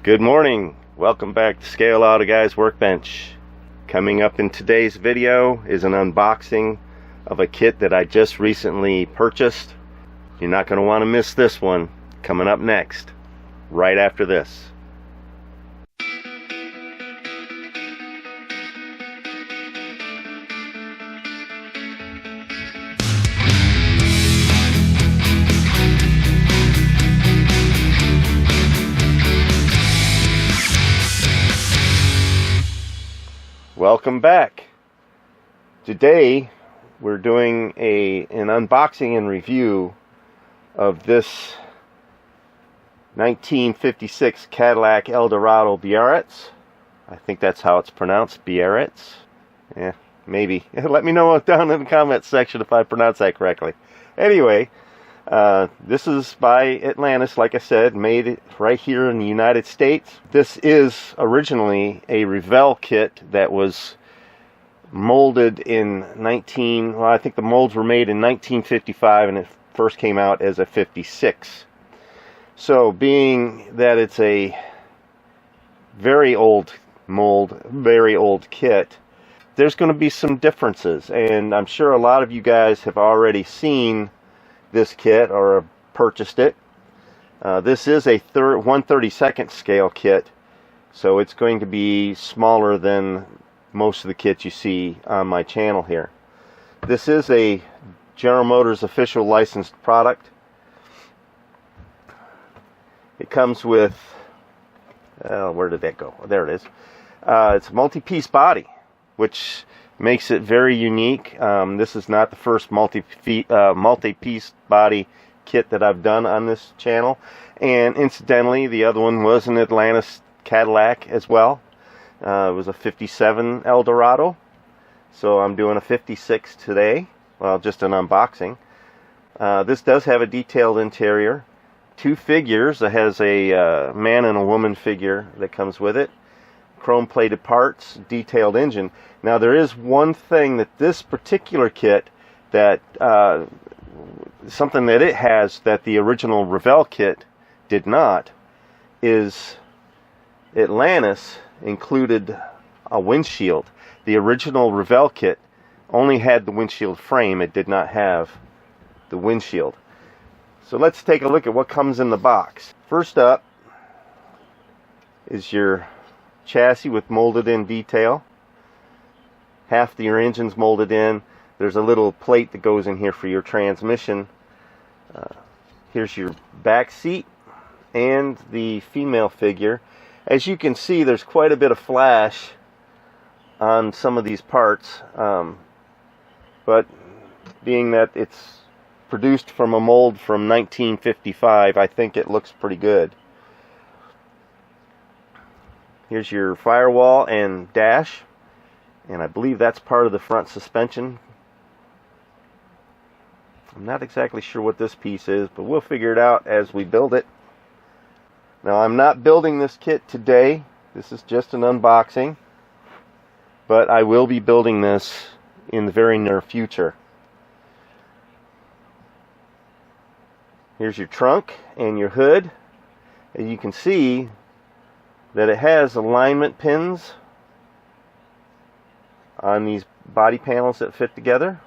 Good morning. Welcome back to Scale Auto Guys Workbench. Coming up in today's video is an unboxing of a kit that I just recently purchased. You're not going to want to miss this one. Coming up next, right after this. Welcome back. Today we're doing an unboxing and review of this 1956 Cadillac ElDorado Biarritz. I think that's how it's pronounced, Biarritz. Yeah, maybe. Let me know down in the comments section if I pronounce that correctly. Anyway, this is by Atlantis, like I said, made right here in the United States. This is originally a Revell kit that was molded in I think the molds were made in 1955 and it first came out as a 56. So being that it's a very old mold, very old kit, there's going to be some differences, and I'm sure a lot of you guys have already seen this kit or purchased it. This is a 1/32 scale kit, so it's going to be smaller than most of the kits you see on my channel here. This is a General Motors official licensed product. It comes with, where did that go? Oh, there it is. It's a multi-piece body, which makes it very unique. This is not the first multi-piece body kit that I've done on this channel, and incidentally the other one was an Atlantis Cadillac as well. It was a 57 ElDorado, so I'm doing a 56 today. Well, just an unboxing. This does have a detailed interior, two figures. It has a man and a woman figure that comes with it, chrome plated parts, detailed engine. Now there is one thing that this particular kit, that something that it has that the original Revell kit did not, is Atlantis included a windshield. The original Revell kit only had the windshield frame, it did not have the windshield. So let's take a look at what comes in the box. First up is your chassis with molded in detail. Half your engine's molded in. There's a little plate that goes in here for your transmission. Here's your back seat and the female figure. As you can see, there's quite a bit of flash on some of these parts, but being that it's produced from a mold from 1955, I think it looks pretty good. Here's your firewall and dash, and I believe that's part of the front suspension. I'm not exactly sure what this piece is, but we'll figure it out as we build it. Now, I'm not building this kit today. This is just an unboxing, but I will be building this in the very near future. Here's your trunk and your hood. And you can see that it has alignment pins on these body panels that fit together.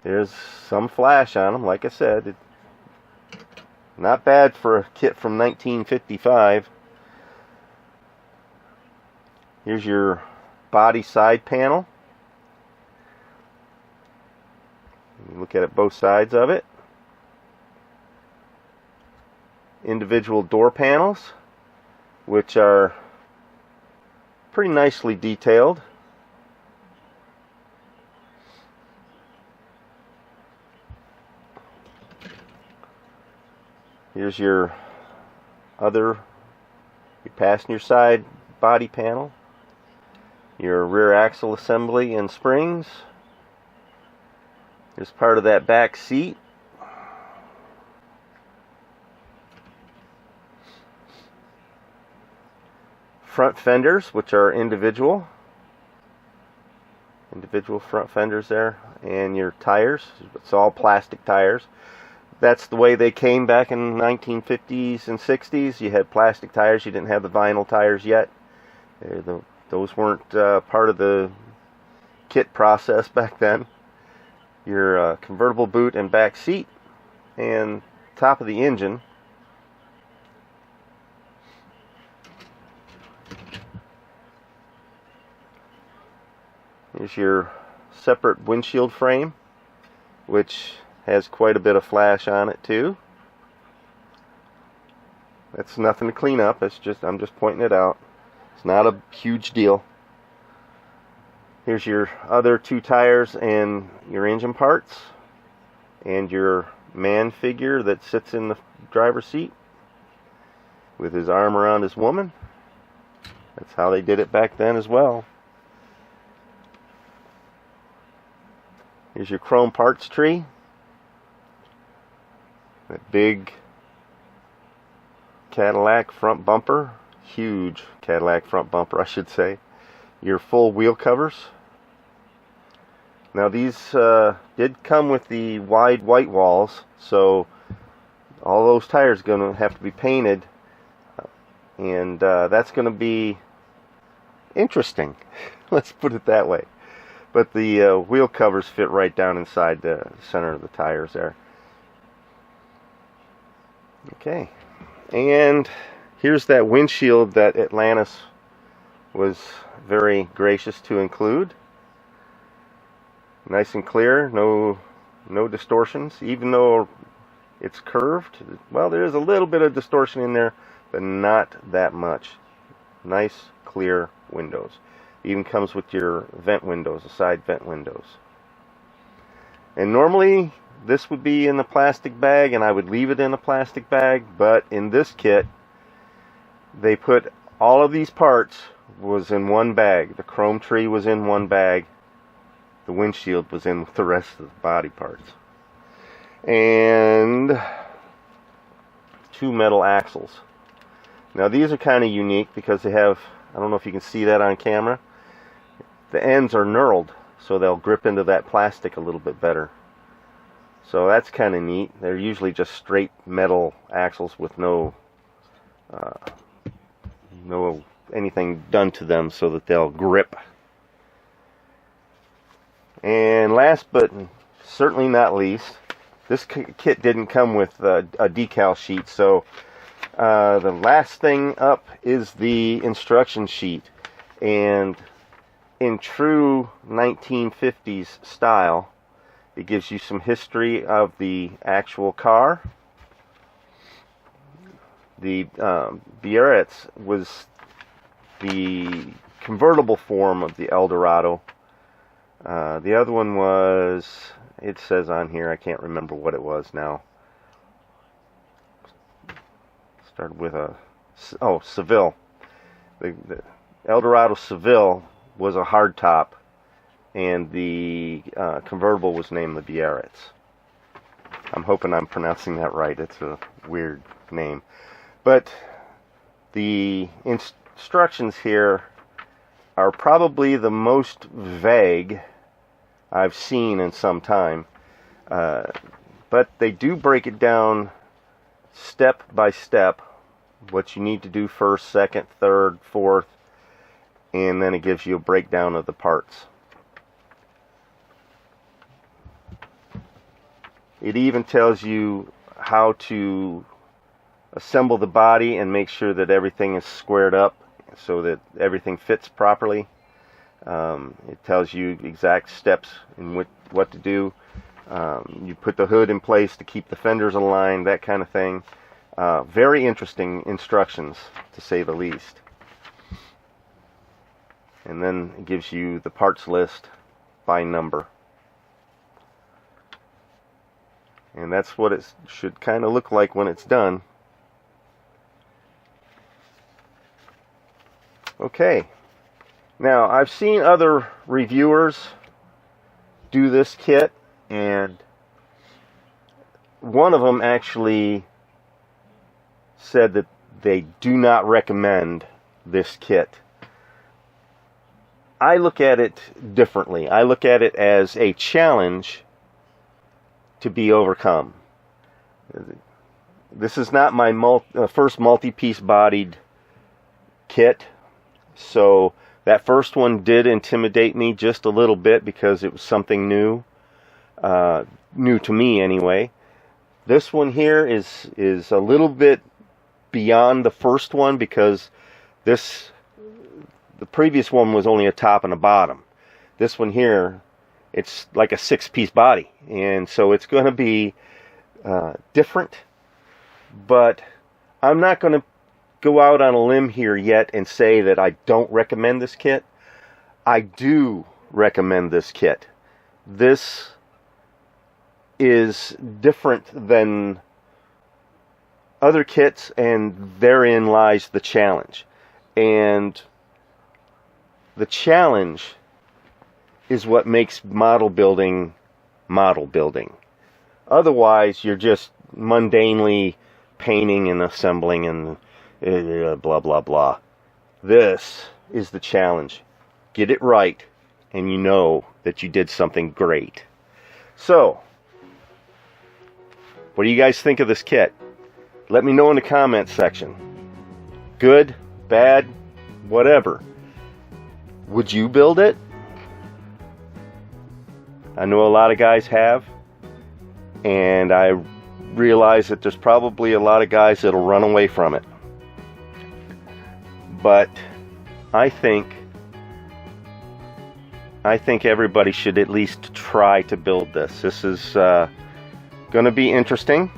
There's some flash on them, like I said. Not bad for a kit from 1955. Here's your body side panel. Look at it, both sides of it. Individual door panels, which are pretty nicely detailed. Here's your passenger side body panel, your rear axle assembly and springs. Here's part of that back seat. Front fenders, which are individual front fenders there, and your tires. It's all plastic tires. that's the way they came back in 1950s and 60s. You had plastic tires. You didn't have the vinyl tires yet. Those weren't part of the kit process back then. Your convertible boot and back seat and top of the engine. Here's your separate windshield frame, which has quite a bit of flash on it too. That's nothing to clean up. I'm just pointing it out. It's not a huge deal. Here's your other two tires and your engine parts, and your man figure that sits in the driver's seat with his arm around his woman. That's how they did it back then as well. Here's your chrome parts tree. That big Cadillac front bumper. Huge Cadillac front bumper, I should say. Your full wheel covers. Now these did come with the wide white walls, so all those tires are going to have to be painted, and that's going to be interesting. Let's put it that way. But the wheel covers fit right down inside the center of the tires there. Okay, and here's that windshield that Atlantis was very gracious to include. Nice and clear, no distortions, even though it's curved. Well, there is a little bit of distortion in there, but not that much. Nice, clear windows. Even comes with your vent windows, the side vent windows. And normally this would be in the plastic bag, and I would leave it in a plastic bag, but in this kit they put all of these parts was in one bag. The chrome tree was in one bag. The windshield was in with the rest of the body parts. And two metal axles. Now these are kind of unique because they have, I don't know if you can see that on camera, the ends are knurled, so they'll grip into that plastic a little bit better. So that's kind of neat. They're usually just straight metal axles with no anything done to them so that they'll grip. And last but certainly not least, this kit didn't come with a decal sheet, so the last thing up is the instruction sheet. And in true 1950s style, it gives you some history of the actual car. The Biarritz was the convertible form of the ElDorado. The other one was, it says on here, I can't remember what it was now. Started with a, Seville. The ElDorado Seville was a hardtop, and the convertible was named the Biarritz. I'm hoping I'm pronouncing that right. It's a weird name. But the instructions here are probably the most vague I've seen in some time. But they do break it down step by step, what you need to do first, second, third, fourth, and then it gives you a breakdown of the parts. It even tells you how to assemble the body and make sure that everything is squared up so that everything fits properly. It tells you exact steps in what to do. You put the hood in place to keep the fenders aligned, that kind of thing. Very interesting instructions, to say the least. And then it gives you the parts list by number. And that's what it should kind of look like when it's done. Okay. Now, I've seen other reviewers do this kit, and one of them actually said that they do not recommend this kit. I look at it differently. I look at it as a challenge to be overcome. This is not my first multi-piece bodied kit, so that first one did intimidate me just a little bit because it was something new, new to me anyway. This one here is a little bit beyond the first one because the previous one was only a top and a bottom. This one here, it's like a 6-piece body, and so it's going to be different, but I'm not going to go out on a limb here yet and say that I don't recommend this kit. I do recommend this kit. This is different than other kits, and therein lies the challenge. And the challenge is what makes model building model building. Otherwise, you're just mundanely painting and assembling and blah blah blah. This is the challenge. Get it right, and you know that you did something great. So, what do you guys think of this kit? Let me know in the comments section. Good, bad, whatever. Would you build it? I know a lot of guys have, and I realize that there's probably a lot of guys that'll run away from it. But I think everybody should at least try to build this. This is going to be interesting.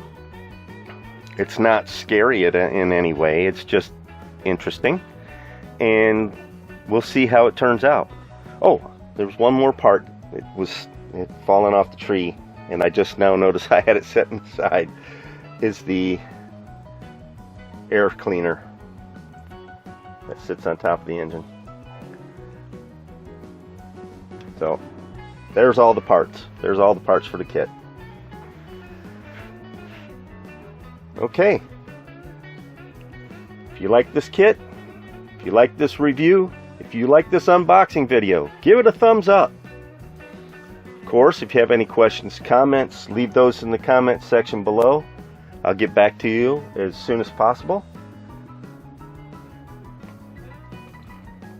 It's not scary in any way. It's just interesting, and we'll see how it turns out. Oh, there's one more part. It had fallen off the tree, and I just now noticed I had it set inside. Is the air cleaner that sits on top of the engine. So there's all the parts. There's all the parts for the kit. Okay. If you like this kit, if you like this review, if you like this unboxing video, give it a thumbs up. Of course, if you have any questions, comments, leave those in the comment section below. I'll get back to you as soon as possible.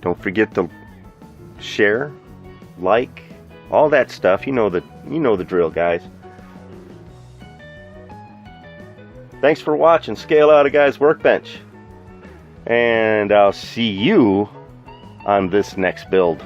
Don't forget to share, like, all that stuff. You know the drill, guys. Thanks for watching Scale Out a Guy's Workbench, and I'll see you on this next build.